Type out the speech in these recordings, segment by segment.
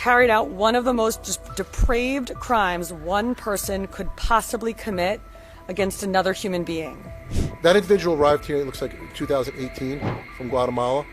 carried out one of the most depraved crimes one person could possibly commit against another human being. That individual arrived here, it looks like 2018, from Guatemala.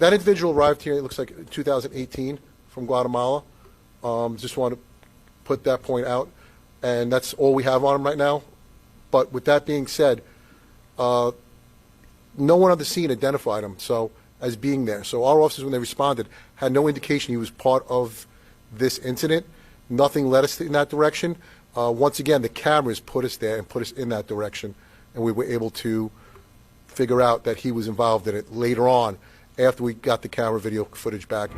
That individual arrived here, it looks like 2018, from Guatemala. Just want to put that point out. And that's all we have on him right now. But with that being said, no one on the scene identified him as being there. So our officers, when they responded, had no indication he was part of this incident. Nothing led us in that direction. Once again, the cameras put us there and put us in that direction. And we were able to figure out that he was involved in it later on, after we got the camera video footage back.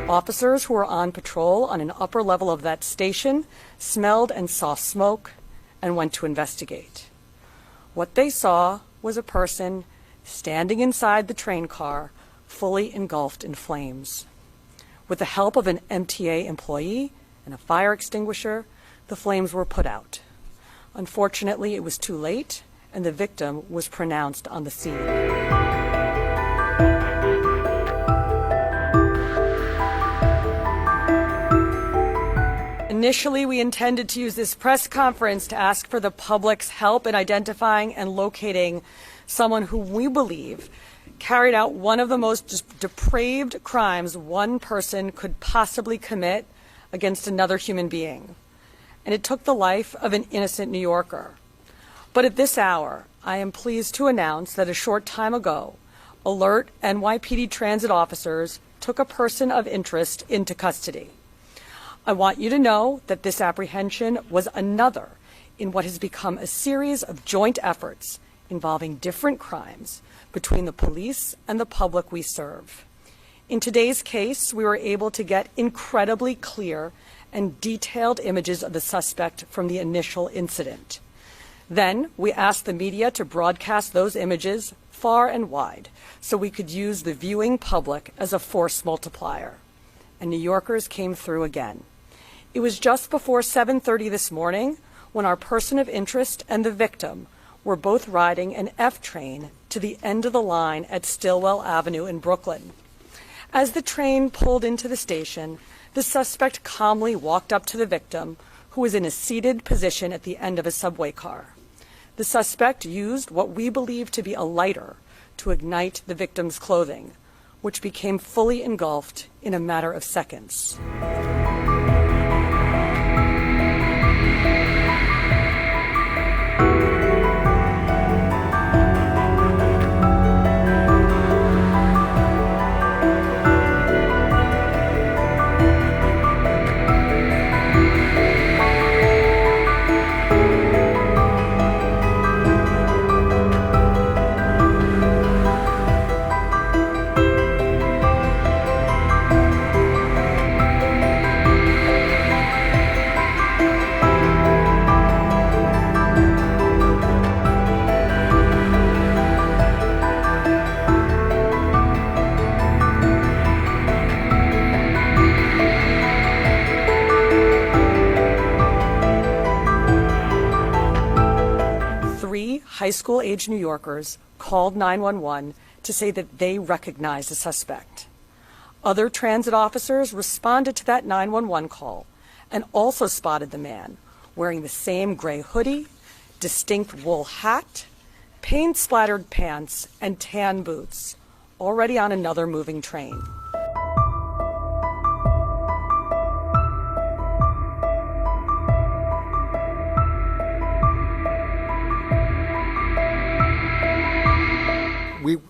Officers who were on patrol on an upper level of that station smelled and saw smoke and went to investigate. What they saw was a person standing inside the train car, fully engulfed in flames. With the help of an MTA employee and a fire extinguisher, the flames were put out. Unfortunately, it was too late, and the victim was pronounced on the scene. Initially, we intended to use this press conference to ask for the public's help in identifying and locating someone who we believe carried out one of the most depraved crimes one person could possibly commit against another human being. And it took the life of an innocent New Yorker. But at this hour, I am pleased to announce that a short time ago, alert NYPD transit officers took a person of interest into custody. I want you to know that this apprehension was another in what has become a series of joint efforts involving different crimes between the police and the public we serve. In today's case, we were able to get incredibly clear and detailed images of the suspect from the initial incident. Then we asked the media to broadcast those images far and wide so we could use the viewing public as a force multiplier. And New Yorkers came through again. It was just before 7:30 this morning when our person of interest and the victim were both riding an F train to the end of the line at Stillwell Avenue in Brooklyn. As the train pulled into the station, the suspect calmly walked up to the victim, who was in a seated position at the end of a subway car. The suspect used what we believe to be a lighter to ignite the victim's clothing, which became fully engulfed in a matter of seconds. high school-aged New Yorkers called 911 to say that they recognized the suspect. Other transit officers responded to that 911 call and also spotted the man wearing the same gray hoodie, distinct wool hat, paint-splattered pants, and tan boots, already on another moving train.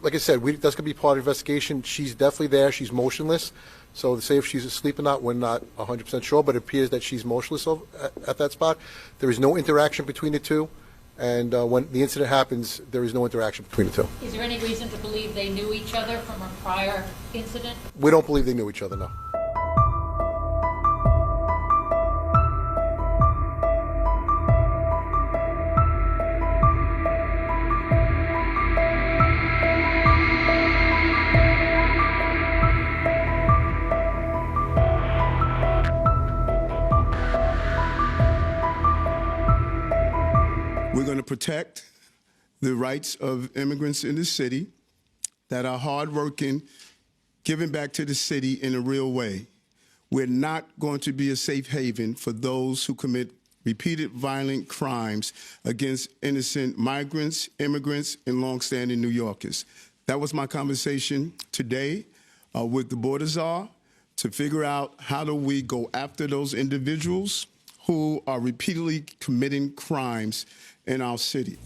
Like I said, that's going to be part of the investigation. She's definitely there. She's motionless. So to say if she's asleep or not, we're not 100% sure, but it appears that she's motionless at that spot. There is no interaction between the two. And when the incident happens, there is no interaction between the two. Is there any reason to believe they knew each other from a prior incident? We don't believe they knew each other, no. We're going to protect the rights of immigrants in the city that are hardworking, giving back to the city in a real way. We're not going to be a safe haven for those who commit repeated violent crimes against innocent migrants, immigrants, and longstanding New Yorkers. That was my conversation today with the border czar to figure out how do we go after those individuals who are repeatedly committing crimes in our city.